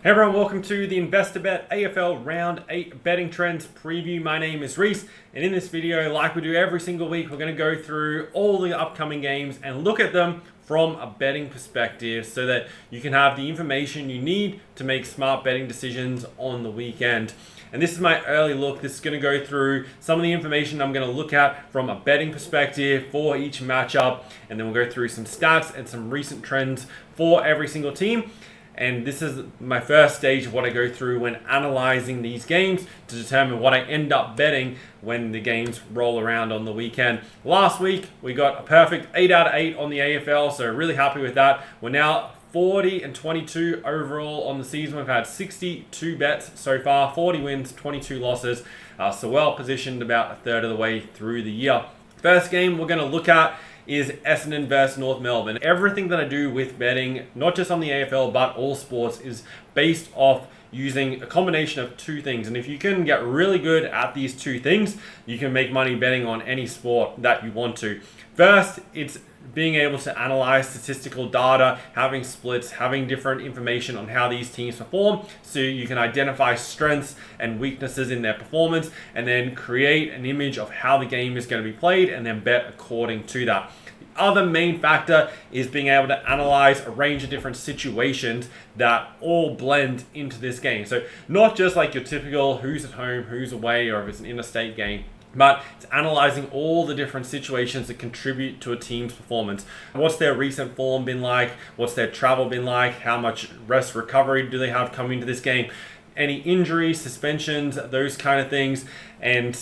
Hey everyone, welcome to the investor.bet AFL Round 8 Betting Trends Preview. My name is Reese, and in this video, like we do every single week, we're going to go through all the upcoming games and look at them from a betting perspective so that you can have the information you need to make smart betting decisions on the weekend. And this is my early look. This is going to go through some of the information I'm going to look at from a betting perspective for each matchup, and then we'll go through some stats and some recent trends for every single team. And this is my first stage of what I go through when analyzing these games to determine what I end up betting when the games roll around on the weekend. Last week, we got a perfect 8 out of 8 on the AFL, so really happy with that. We're now 40 and 22 overall on the season. We've had 62 bets so far, 40 wins, 22 losses. So well positioned about a third of the way through the year. First game we're going to look at is Essendon versus North Melbourne. Everything that I do with betting, not just on the AFL, but all sports, is based off using a combination of two things. And if you can get really good at these two things, you can make money betting on any sport that you want to. First, it's being able to analyze statistical data, having splits, having different information on how these teams perform, so you can identify strengths and weaknesses in their performance, and then create an image of how the game is going to be played, and then bet according to that. The other main factor is being able to analyze a range of different situations that all blend into this game. So not just like your typical who's at home, who's away, or if it's an interstate game, but it's analyzing all the different situations that contribute to a team's performance. What's their recent form been like? What's their travel been like? How much rest recovery do they have coming to this game? Any injuries, suspensions, those kind of things. And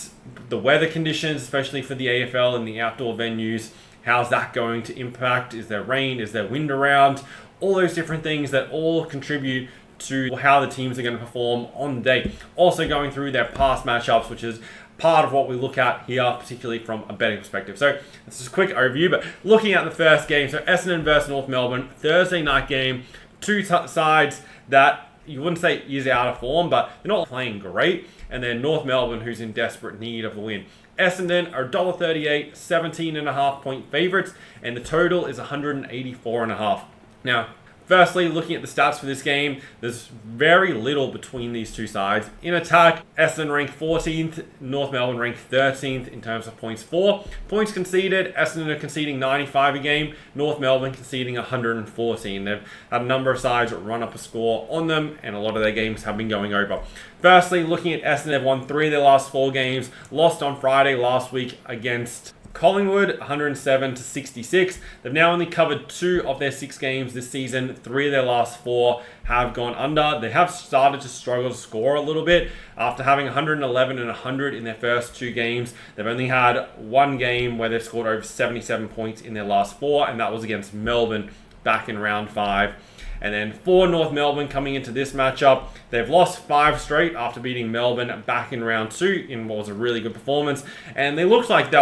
the weather conditions, especially for the AFL and the outdoor venues, how's that going to impact? Is there rain? Is there wind around? All those different things that all contribute to how the teams are going to perform on the day. Also going through their past matchups, which is part of what we look at here, particularly from a betting perspective. So this is a quick overview, but looking at the first game, so Essendon versus North Melbourne, Thursday night game, two sides that you wouldn't say is out of form, but they're not playing great, and then North Melbourne, who's in desperate need of a win. Essendon are $1.38, 17.5 point favourites, and the total is 184.5. Now, firstly, looking at the stats for this game, there's very little between these two sides. In attack, Essendon ranked 14th, North Melbourne ranked 13th in terms of points for. Points conceded, Essendon are conceding 95 a game, North Melbourne conceding 114. They've had a number of sides run up a score on them, and a lot of their games have been going over. Firstly, looking at Essendon, they've won 3 of their last 4 games, lost on Friday last week against Collingwood, 107-66. They've now only covered 2 of their 6 games this season. 3 of their last 4 have gone under. They have started to struggle to score a little bit. After having 111 and 100 in their first 2 games, they've only had 1 game where they've scored over 77 points in their last 4, and that was against Melbourne back in round 5. And then for North Melbourne coming into this matchup, they've lost 5 straight after beating Melbourne back in round 2 in what was a really good performance. And they looked like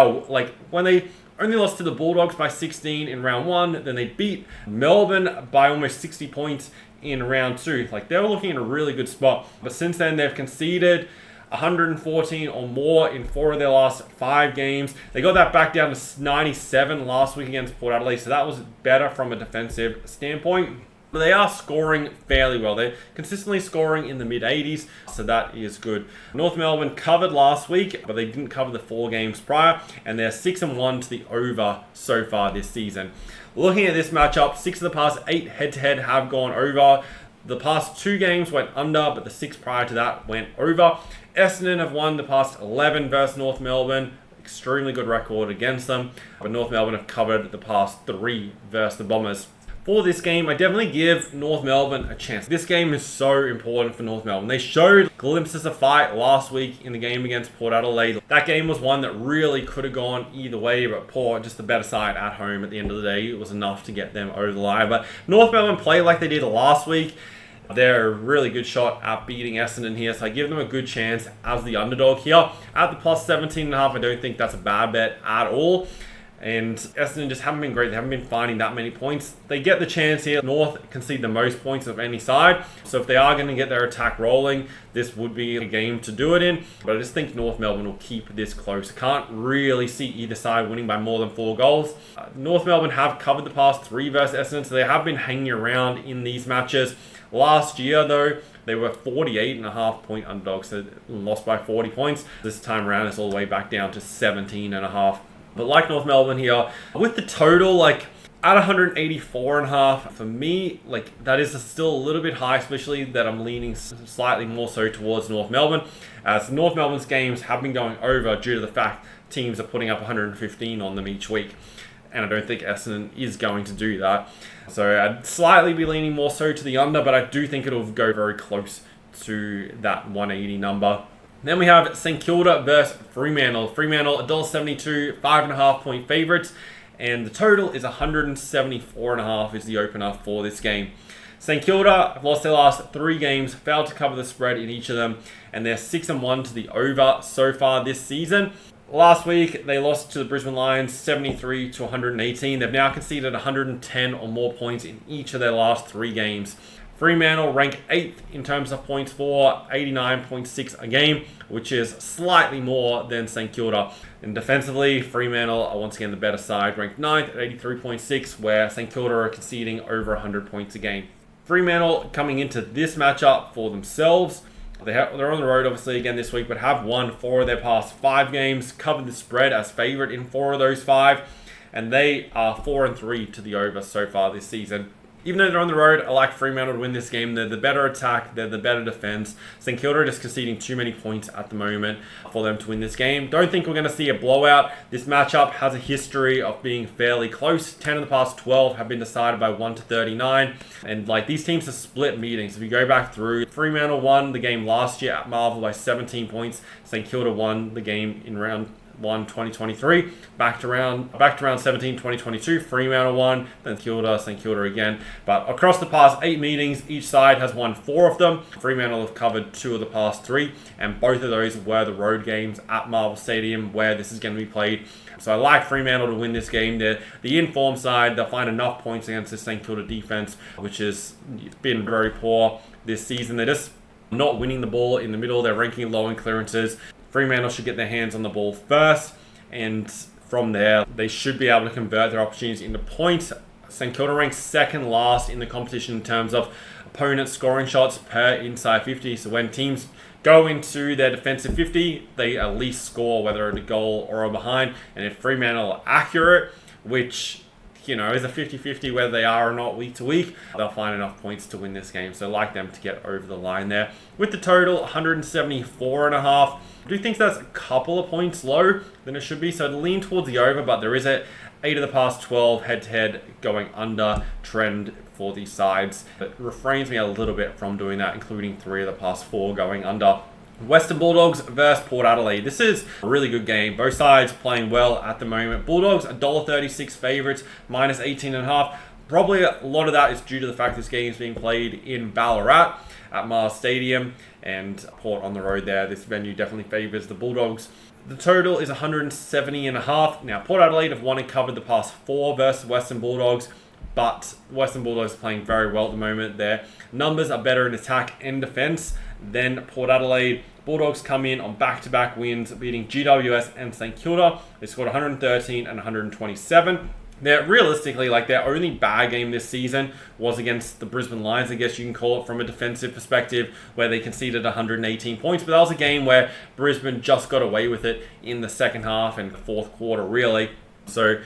when they only lost to the Bulldogs by 16 in round 1, then they beat Melbourne by almost 60 points in round 2. They were looking in a really good spot. But since then, they've conceded 114 or more in 4 of their last 5 games. They got that back down to 97 last week against Port Adelaide, so that was better from a defensive standpoint. But they are scoring fairly well. They're consistently scoring in the mid-80s, so that is good. North Melbourne covered last week, but they didn't cover the 4 games prior, and they're 6-1 to the over so far this season. Looking at this matchup, 6 of the past 8 head-to-head have gone over. The past 2 games went under, but the 6 prior to that went over. Essendon have won the past 11 versus North Melbourne. Extremely good record against them, but North Melbourne have covered the past 3 versus the Bombers. For this game, I definitely give North Melbourne a chance. This game is so important for North Melbourne. They showed glimpses of fight last week in the game against Port Adelaide. That game was one that really could have gone either way, but Port, just the better side at home at the end of the day, it was enough to get them over the line. But North Melbourne played like they did last week. They're a really good shot at beating Essendon here, so I give them a good chance as the underdog here. At the plus 17.5, I don't think that's a bad bet at all. And Essendon just haven't been great. They haven't been finding that many points. They get the chance here. North concede the most points of any side. So if they are going to get their attack rolling, this would be a game to do it in. But I just think North Melbourne will keep this close. I can't really see either side winning by more than 4 goals. North Melbourne have covered the past 3 versus Essendon, so they have been hanging around in these matches. Last year, though, they were 48.5 point underdogs, so lost by 40 points. This time around, it's all the way back down to 17.5. But like North Melbourne here, with the total, like, at 184.5, for me, like, that is still a little bit high, especially that I'm leaning slightly more so towards North Melbourne, as North Melbourne's games have been going over due to the fact teams are putting up 115 on them each week. And I don't think Essendon is going to do that. So I'd slightly be leaning more so to the under, but I do think it'll go very close to that 180 number. Then we have St Kilda versus Fremantle. Fremantle, $1.72, 5.5 point favourites. And the total is 174.5 is the opener for this game. St Kilda have lost their last 3 games, failed to cover the spread in each of them, and they're 6-1 to the over so far this season. Last week, they lost to the Brisbane Lions 73 to 118. They've now conceded 110 or more points in each of their last 3 games. Fremantle rank 8th in terms of points for 89.6 a game, which is slightly more than St Kilda. And defensively, Fremantle are once again the better side, ranked 9th at 83.6, where St Kilda are conceding over 100 points a game. Fremantle coming into this matchup for themselves. They're on the road, obviously, again this week, but have won 4 of their past 5 games, covered the spread as favourite in 4 of those 5, and they are 4-3 to the over so far this season. Even though they're on the road, I like Fremantle to win this game. They're the better attack, they're the better defense. St Kilda are just conceding too many points at the moment for them to win this game. Don't think we're going to see a blowout. This matchup has a history of being fairly close. 10 of the past 12 have been decided by 1-39. And like these teams have split meetings. If you go back through, Fremantle won the game last year at Marvel by 17 points. St Kilda won the game in round 1 2023, back to round 17 2022. Fremantle won, then St Kilda again. But across the past 8 meetings, each side has won 4 of them. Fremantle have covered 2 of the past 3, and both of those were the road games at Marvel Stadium where this is going to be played. So I like Fremantle to win this game. They're the informed side. They'll find enough points against the St Kilda defense, which has been very poor this season. They're just not winning the ball in the middle. They're ranking low in clearances. Fremantle should get their hands on the ball first, and from there, they should be able to convert their opportunities into points. St Kilda ranks 2nd last in the competition in terms of opponent scoring shots per inside 50. So when teams go into their defensive 50, they at least score, whether it's a goal or a behind. And if Fremantle are accurate, which is a 50-50 whether they are or not week to week, they'll find enough points to win this game. So I like them to get over the line there. With the total, 174.5. I do think that's a couple of points low than it should be, so I'd lean towards the over, but there is 8 of the past 12 head-to-head going under trend for these sides. It refrains me a little bit from doing that, including 3 of the past 4 going under. Western Bulldogs versus Port Adelaide. This is a really good game. Both sides playing well at the moment. Bulldogs, $1.36 favourites, minus 18.5. Probably a lot of that is due to the fact this game is being played in Ballarat at Mars Stadium, and Port on the road there. This venue definitely favours the Bulldogs. The total is 170.5. Now, Port Adelaide have won and covered the past 4 versus Western Bulldogs, but Western Bulldogs are playing very well at the moment. Their numbers are better in attack and defence than Port Adelaide. Bulldogs come in on back-to-back wins, beating GWS and St Kilda. They scored 113 and 127. They're realistically, their only bad game this season was against the Brisbane Lions, I guess you can call it, from a defensive perspective, where they conceded 118 points. But that was a game where Brisbane just got away with it in the second half and the fourth quarter, really. So,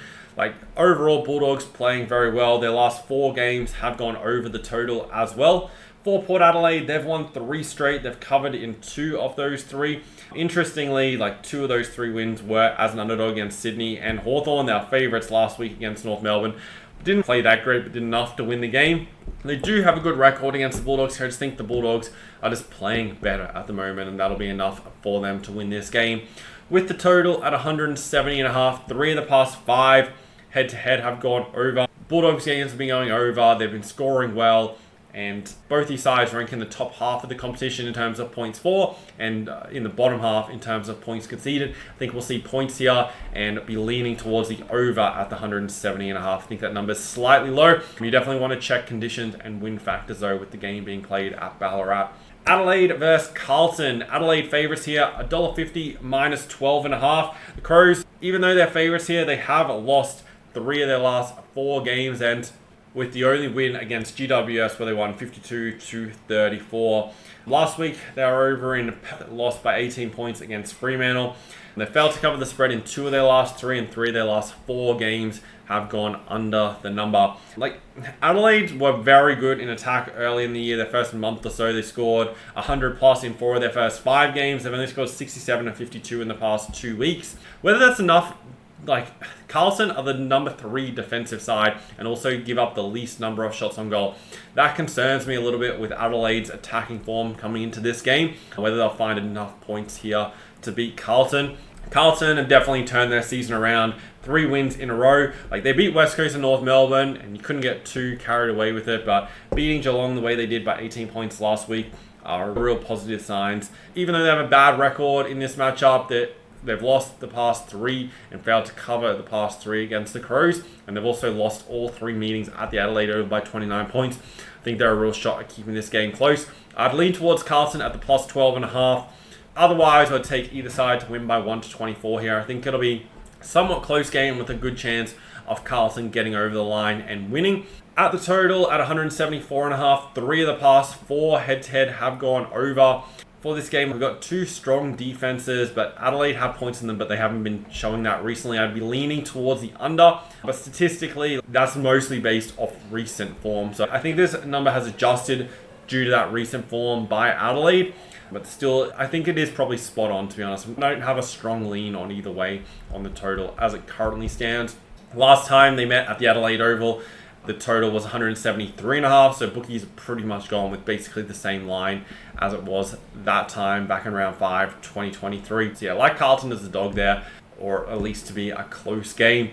overall, Bulldogs playing very well. Their last 4 games have gone over the total as well. For Port Adelaide, they've won 3 straight. They've covered in 2 of those 3. Interestingly, 2 of those 3 wins were as an underdog against Sydney and Hawthorn. They were favourites last week against North Melbourne. Didn't play that great, but did enough to win the game. They do have a good record against the Bulldogs, so I just think the Bulldogs are just playing better at the moment, and that'll be enough for them to win this game. With the total at 170.5, 3 of the past 5 head-to-head have gone over. Bulldogs games have been going over. They've been scoring well. And both these sides rank in the top half of the competition in terms of points for, and in the bottom half in terms of points conceded. I think we'll see points here and be leaning towards the over at the 170.5. I think that number is slightly low. You definitely want to check conditions and win factors though, with the game being played at Ballarat. Adelaide versus Carlton. Adelaide favourites here, $1.50, minus 12.5. The Crows, even though they're favourites here, they have lost 3 of their last 4 games, and with the only win against GWS where they won 52-34. Last week, they were over in lost by 18 points against Fremantle. They failed to cover the spread in 2 of their last 3, and 3 of their last 4 games have gone under the number. Like, Adelaide were very good in attack early in the year. Their first month or so, they scored 100 plus in 4 of their first 5 games. They've only scored 67 and 52 in the past 2 weeks. Whether that's enough, like, Carlton are the number 3 defensive side and also give up the least number of shots on goal. That concerns me a little bit with Adelaide's attacking form coming into this game, whether they'll find enough points here to beat Carlton. Carlton have definitely turned their season around. 3 wins in a row. Like, they beat West Coast and North Melbourne, and you couldn't get too carried away with it, but beating Geelong the way they did by 18 points last week are real positive signs. Even though they have a bad record in this matchup, they've lost the past 3 and failed to cover the past 3 against the Crows, and they've also lost all 3 meetings at the Adelaide Oval by 29 points. I think they're a real shot at keeping this game close. I'd lean towards Carlton at the plus 12.5. Otherwise, I'd take either side to win by 1-24 here. I think it'll be a somewhat close game with a good chance of Carlton getting over the line and winning. At the total, at 174.5, 3 of the past 4 head-to-head have gone over. For this game, we've got 2 strong defenses, but Adelaide have points in them, but they haven't been showing that recently. I'd be leaning towards the under, but statistically, that's mostly based off recent form. So I think this number has adjusted due to that recent form by Adelaide. But still, I think it is probably spot on, to be honest. I don't have a strong lean on either way on the total as it currently stands. Last time they met at the Adelaide Oval, the total was 173.5, so bookies are pretty much gone with basically the same line as it was that time back in round 5, 2023. So yeah, I like Carlton as the dog there, or at least to be a close game.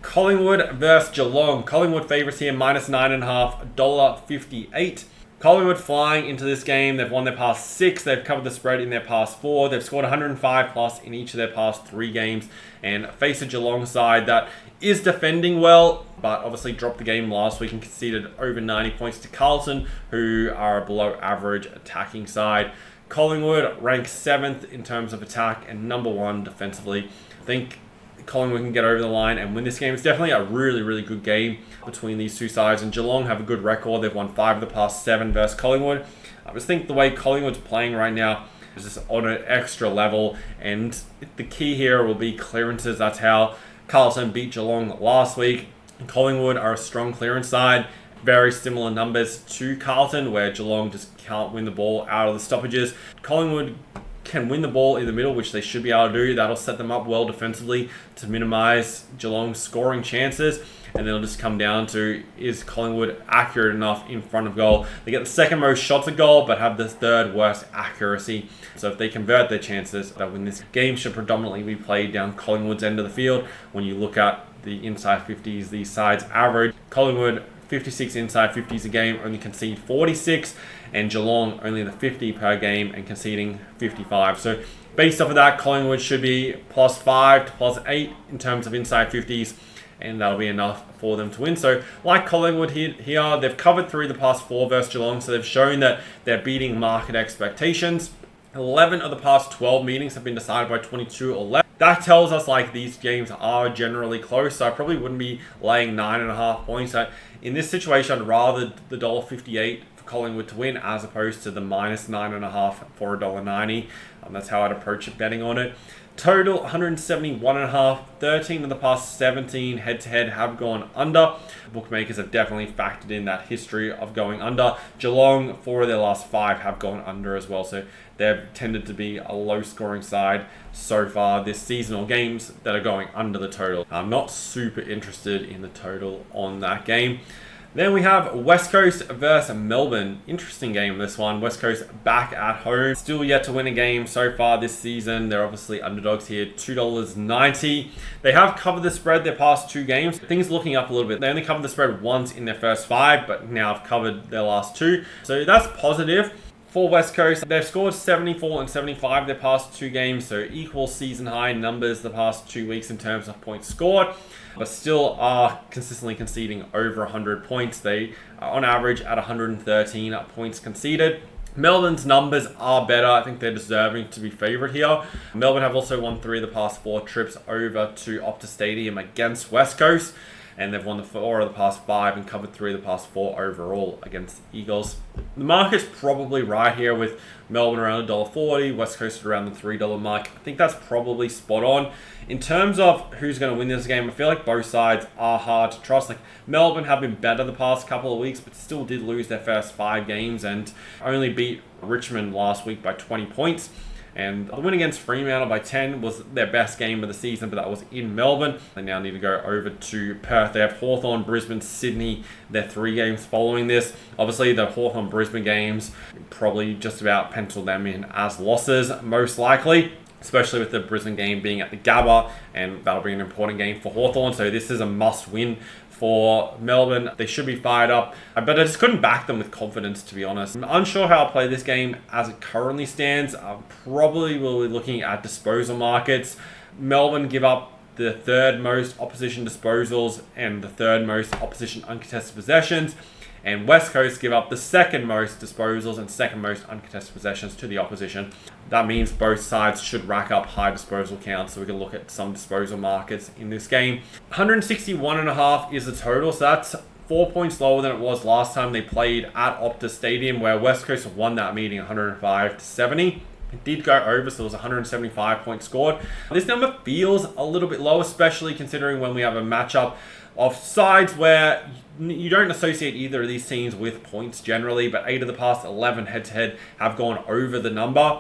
Collingwood versus Geelong. Collingwood favourites here, minus 9.5, $1.58. Collingwood flying into this game. They've won their past 6. They've covered the spread in their past 4. They've scored 105 plus in each of their past 3 games and face a Geelong side that is defending well, but obviously dropped the game last week and conceded over 90 points to Carlton, who are a below average attacking side. Collingwood ranks 7th in terms of attack and number 1 defensively. I think Collingwood can get over the line and win this game. It's definitely a really, really good game between these 2 sides, and Geelong have a good record. They've won 5 of the past 7 versus Collingwood. I just think the way Collingwood's playing right now is just on an extra level, and the key here will be clearances. That's how Carlton beat Geelong last week. Collingwood are a strong clearance side, very similar numbers to Carlton, where Geelong just can't win the ball out of the stoppages. Collingwood can win the ball in the middle, which they should be able to do. That'll set them up well defensively to minimize Geelong's scoring chances. And then it'll just come down to, is Collingwood accurate enough in front of goal? They get the 2nd most shots at goal, but have the 3rd worst accuracy. So if they convert their chances, they'll win this game. Should predominantly be played down Collingwood's end of the field. When you look at the inside 50s, these sides average. Collingwood 56 inside 50s a game, only concede 46, and Geelong only the 50 per game and conceding 55. So based off of that, Collingwood should be plus 5 to plus 8 in terms of inside 50s, and that'll be enough for them to win. So like Collingwood here, they've covered through the past 4 versus Geelong, so they've shown that they're beating market expectations. 11 of the past 12 meetings have been decided by 22 or less. That tells us like these games are generally close, so I probably wouldn't be laying 9.5 points. In this situation, I'd rather the $1.58 for Collingwood to win as opposed to the minus 9.5 for $1.90. That's how I'd approach it betting on it. Total 171.5. 13 of the past 17 head-to-head have gone under. Bookmakers have definitely factored in that history of going under. Geelong, 4 of their last 5 have gone under as well. So they've tended to be a low-scoring side so far this season, or games that are going under the total. I'm not super interested in the total on that game. Then we have West Coast versus Melbourne. Interesting game, this one. West Coast back at home. Still yet to win a game so far this season. They're obviously underdogs here, $2.90. They have covered the spread their past 2 games. Things looking up a little bit. They only covered the spread once in their first 5, but now have covered their last 2. So that's positive. For West Coast, they've scored 74 and 75 their past 2 games, so equal season high numbers the past 2 weeks in terms of points scored, but still are consistently conceding over 100 points. They are on average at 113 points conceded. Melbourne's numbers are better. I think they're deserving to be favourite here. Melbourne have also won 3 of the past 4 trips over to Optus Stadium against West Coast. and they've won the 4 of the past 5 and covered 3 of the past 4 overall against the Eagles. The market's probably right here with Melbourne around $1.40, West Coast around the $3 mark. I think that's probably spot on. In terms of who's going to win this game, I feel like both sides are hard to trust. Like Melbourne have been better the past couple of weeks, but still did lose their first 5 games and only beat Richmond last week by 20 points. And the win against Fremantle by 10 was their best game of the season, but that was in Melbourne. They now need to go over to Perth. They have Hawthorn, Brisbane, Sydney, their 3 games following this. Obviously, the Hawthorn-Brisbane games probably just about pencil them in as losses, most likely, especially with the Brisbane game being at the Gabba, and that'll be an important game for Hawthorn. So this is a must-win for Melbourne. They should be fired up, but I just couldn't back them with confidence, to be honest. I'm unsure how I'll play this game as it currently stands. I probably will be looking at disposal markets. Melbourne give up the 3rd most opposition disposals and the 3rd most opposition uncontested possessions, and West Coast give up the 2nd most disposals and 2nd most uncontested possessions to the opposition. That means both sides should rack up high disposal counts, so we can look at some disposal markets in this game. 161.5 is the total, so that's 4 points lower than it was last time they played at Optus Stadium, where West Coast won that meeting 105-70. It did go over, so it was 175 points scored. This number feels a little bit low, especially considering when we have a matchup of sides where you don't associate either of these teams with points generally, but 8 of the past 11 head-to-head have gone over the number.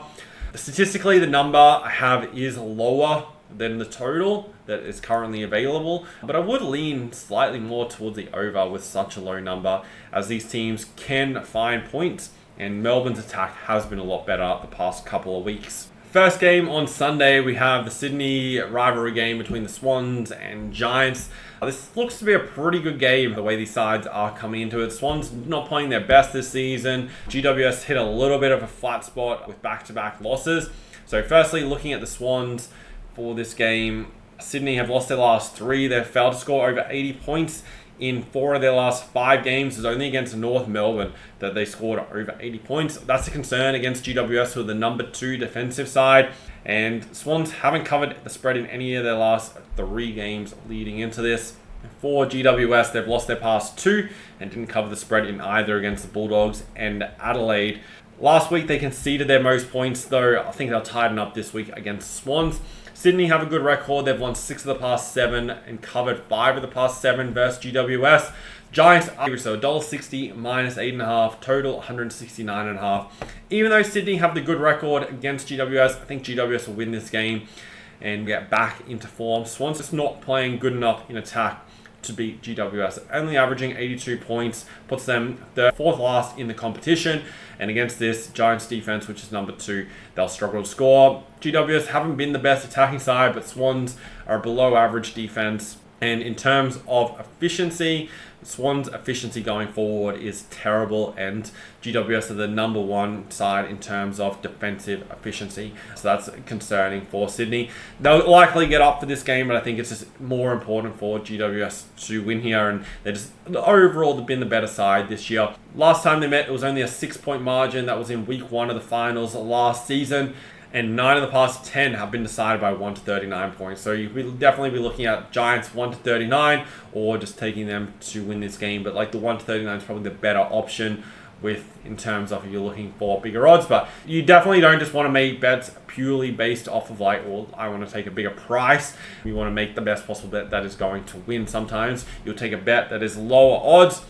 Statistically, the number I have is lower than the total that is currently available, but I would lean slightly more towards the over with such a low number, as these teams can find points, and Melbourne's attack has been a lot better the past couple of weeks. First game on Sunday, we have the Sydney rivalry game between the Swans and Giants. This looks to be a pretty good game, the way these sides are coming into it. Swans not playing their best this season. GWS hit a little bit of a flat spot with back-to-back losses. So firstly, looking at the Swans for this game, Sydney have lost their last 3. They've failed to score over 80 points in 4 of their last 5 games. It was only against North Melbourne that they scored over 80 points. That's a concern against GWS, who are the number 2 defensive side. And Swans haven't covered the spread in any of their last 3 games leading into this. For GWS, they've lost their past 2 and didn't cover the spread in either against the Bulldogs and Adelaide. Last week, they conceded their most points, though I think they'll tighten up this week against Swans. Sydney have a good record. They've won 6 of the past 7 and covered 5 of the past 7 versus GWS. Giants average, so $1.60 minus 8.5, total 169.5. Even though Sydney have the good record against GWS, I think GWS will win this game and get back into form. Swans just not playing good enough in attack to beat GWS. Only averaging 82 points puts them the 4th last in the competition. And against this Giants defense, which is number 2, they'll struggle to score. GWS haven't been the best attacking side, but Swans are below average defense. And in terms of efficiency, Swans' efficiency going forward is terrible, and GWS are the number 1 side in terms of defensive efficiency. So that's concerning for Sydney. They'll likely get up for this game, but I think it's just more important for GWS to win here, and they're just overall they've been the better side this year. Last time they met, it was only a 6-point margin. That was in week 1 of the finals last season. And 9 of the past 10 have been decided by 1 to 39 points. So you will definitely be looking at Giants 1 to 39, or just taking them to win this game. But like the 1 to 39 is probably the better option in terms of if you're looking for bigger odds. But you definitely don't just want to make bets purely based off of like, well, I want to take a bigger price. You want to make the best possible bet that is going to win. Sometimes you'll take a bet that is lower odds.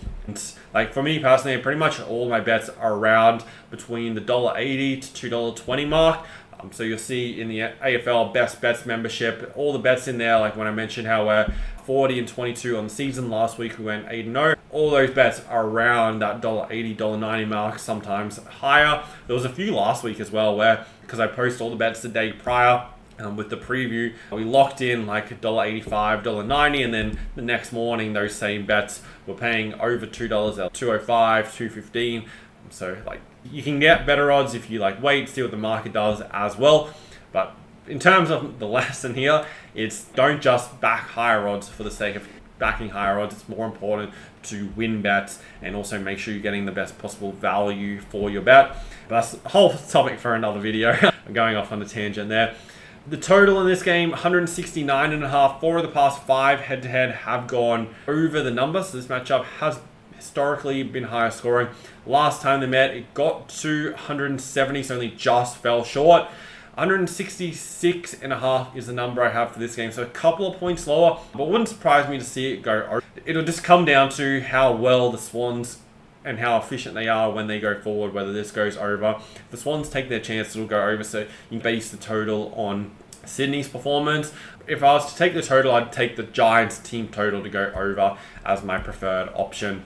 Like for me personally, pretty much all my bets are around between the $1.80 to $2.20 mark. So you'll see in the AFL Best Bets membership, all the bets in there, like when I mentioned how we're 40 and 22 on the season. Last week we went 8-0. All those bets are around that $1.80, $1.90 mark, sometimes higher. There was a few last week as well where, because I post all the bets the day prior, with the preview, we locked in like $1.85, $1.90, and then the next morning those same bets were paying over $2, $2.05, $2.15. So like you can get better odds if you like wait, see what the market does as well. But in terms of the lesson here, it's don't just back higher odds for the sake of backing higher odds. It's more important to win bets and also make sure you're getting the best possible value for your bet. But that's a whole topic for another video. I'm going off on a tangent there. The total in this game, 169.5. 4 of the past 5 head-to-head have gone over the number. So this matchup has historically been higher scoring. Last time they met, it got to 170, so only just fell short. 166.5 is the number I have for this game, so a couple of points lower, but wouldn't surprise me to see it go over. It'll just come down to how well the Swans and how efficient they are when they go forward, whether this goes over. If the Swans take their chance, it'll go over, so you can base the total on Sydney's performance. If I was to take the total, I'd take the Giants team total to go over as my preferred option.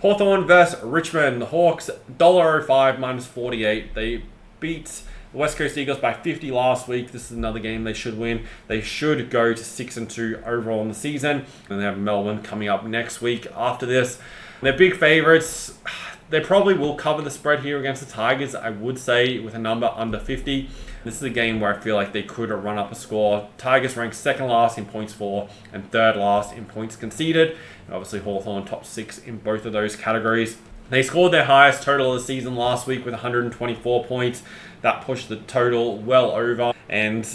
Hawthorn versus Richmond. The Hawks, $1.05 minus 48. They beat the West Coast Eagles by 50 last week. This is another game they should win. They should go to 6-2 overall in the season. And they have Melbourne coming up next week after this. They're big favourites. They probably will cover the spread here against the Tigers, I would say, with a number under 50. This is a game where I feel like they could run up a score. Tigers ranked second last in points for and third last in points conceded. And obviously Hawthorn top 6 in both of those categories. They scored their highest total of the season last week with 124 points. That pushed the total well over. And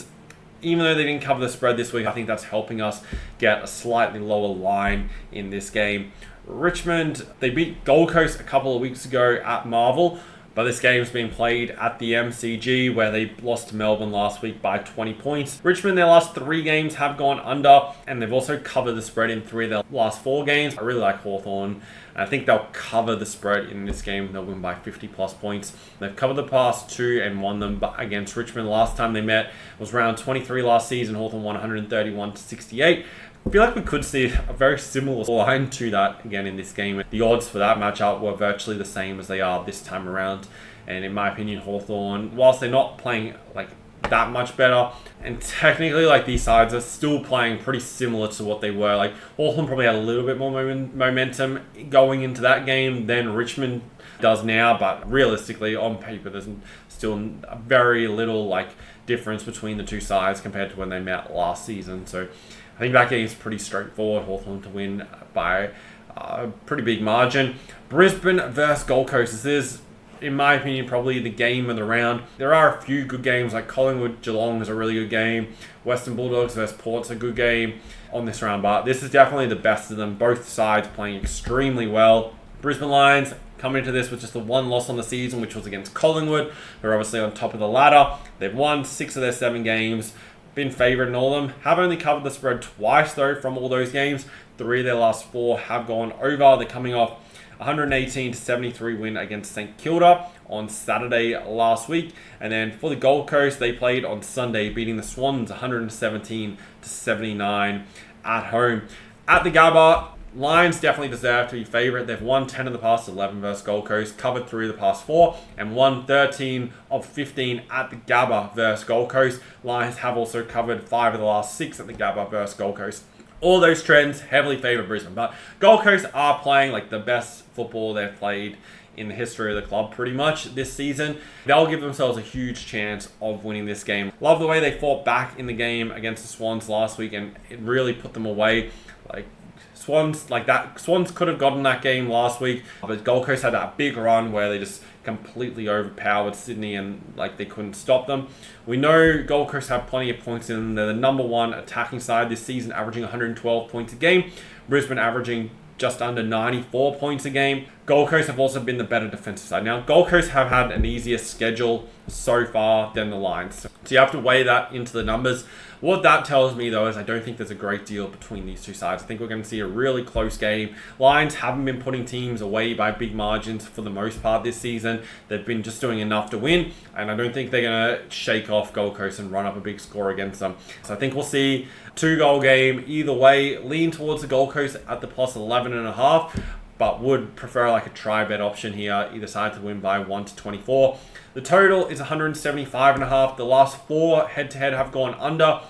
even though they didn't cover the spread this week, I think that's helping us get a slightly lower line in this game. Richmond, they beat Gold Coast a couple of weeks ago at Marvel, but this game's been played at the MCG where they lost to Melbourne last week by 20 points. Richmond, their last 3 games have gone under, and they've also covered the spread in 3 of their last 4 games. I really like Hawthorn. I think they'll cover the spread in this game. They'll win by 50 plus points. They've covered the past 2 and won them against Richmond. Last time they met was round 23 last season. Hawthorn won 131-68. I feel like we could see a very similar line to that again in this game. The odds for that matchup were virtually the same as they are this time around. And in my opinion, Hawthorn, whilst they're not playing like that much better, and technically like these sides are still playing pretty similar to what they were. Like Hawthorn probably had a little bit more momentum going into that game than Richmond does now, but realistically on paper there's still very little like difference between the two sides compared to when they met last season. So I think that game is pretty straightforward. Hawthorn to win by a pretty big margin. Brisbane versus Gold Coast. This is, in my opinion, probably the game of the round. There are a few good games, like Collingwood Geelong is a really good game. Western Bulldogs versus Port's a good game on this round, but this is definitely the best of them. Both sides playing extremely well. Brisbane Lions coming into this with just the 1 loss on the season, which was against Collingwood. They're obviously on top of the ladder. They've won 6 of their 7 games. Been favoured in all of them. Have only covered the spread twice though from all those games. 3 of their last 4 have gone over. They're coming off 118-73 win against St Kilda on Saturday last week. And then for the Gold Coast, they played on Sunday, beating the Swans 117-79 at home. At the Gabba, Lions definitely deserve to be favourite. They've won 10 of the past 11 versus Gold Coast, covered 3 of the past 4, and won 13 of 15 at the Gabba versus Gold Coast. Lions have also covered 5 of the last 6 at the Gabba versus Gold Coast. All those trends heavily favour Brisbane, but Gold Coast are playing like the best football they've played in the history of the club pretty much this season. They'll give themselves a huge chance of winning this game. Love the way they fought back in the game against the Swans last week, and it really put them away. Swans could have gotten that game last week, but Gold Coast had that big run where they just completely overpowered Sydney and they couldn't stop them. We know Gold Coast have plenty of points in them. They're the number 1 attacking side this season, averaging 112 points a game. Brisbane averaging just under 94 points a game. Gold Coast have also been the better defensive side. Now, Gold Coast have had an easier schedule so far than the Lions. So you have to weigh that into the numbers. What that tells me, though, is I don't think there's a great deal between these two sides. I think we're going to see a really close game. Lions haven't been putting teams away by big margins for the most part this season. They've been just doing enough to win, and I don't think they're going to shake off Gold Coast and run up a big score against them. So I think we'll see 2-goal game either way. Lean towards the Gold Coast at the plus 11.5. but would prefer like a try bet option here, either side to win by 1-24. The total is 175.5. The last 4 head-to-head have gone under.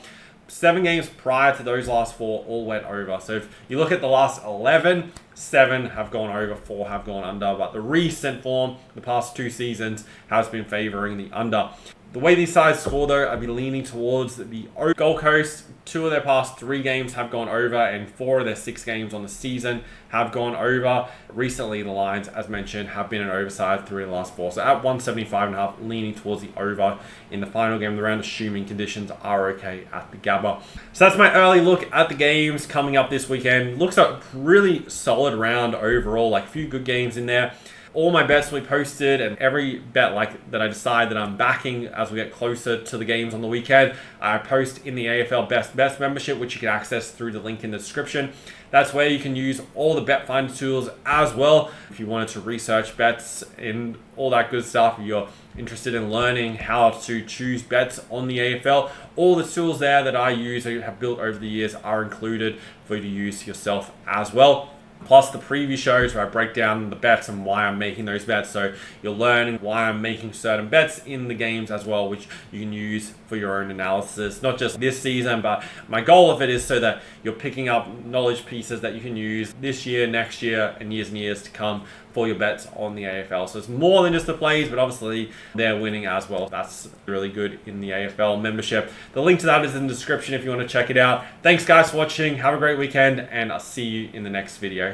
7 games prior to those last 4 all went over. So if you look at the last 11, 7 have gone over, 4 have gone under. But the recent form, the past 2 seasons, has been favouring the under. The way these sides score, though, I'd be leaning towards the Gold Coast. 2 of their past 3 games have gone over, and 4 of their 6 games on the season have gone over. Recently, the lines, as mentioned, have been an overside 3 of the last 4. So at 175.5, leaning towards the over in the final game of the round, assuming conditions are okay at the Gabba. So that's my early look at the games coming up this weekend. Looks like a really solid round overall, like a few good games in there. All my bets will be posted, and every bet that I decide that I'm backing as we get closer to the games on the weekend, I post in the AFL Best Bets membership, which you can access through the link in the description. That's where you can use all the bet finder tools as well. If you wanted to research bets and all that good stuff, if you're interested in learning how to choose bets on the AFL, all the tools there that I use, that I have built over the years, are included for you to use yourself as well. Plus the preview shows where I break down the bets and why I'm making those bets. So you'll learn why I'm making certain bets in the games as well, which you can use for your own analysis, not just this season, but my goal of it is so that you're picking up knowledge pieces that you can use this year, next year, and years to come for your bets on the AFL. So it's more than just the plays, but obviously they're winning as well. That's really good in the AFL membership. The link to that is in the description if you want to check it out. Thanks guys for watching. Have a great weekend, and I'll see you in the next video.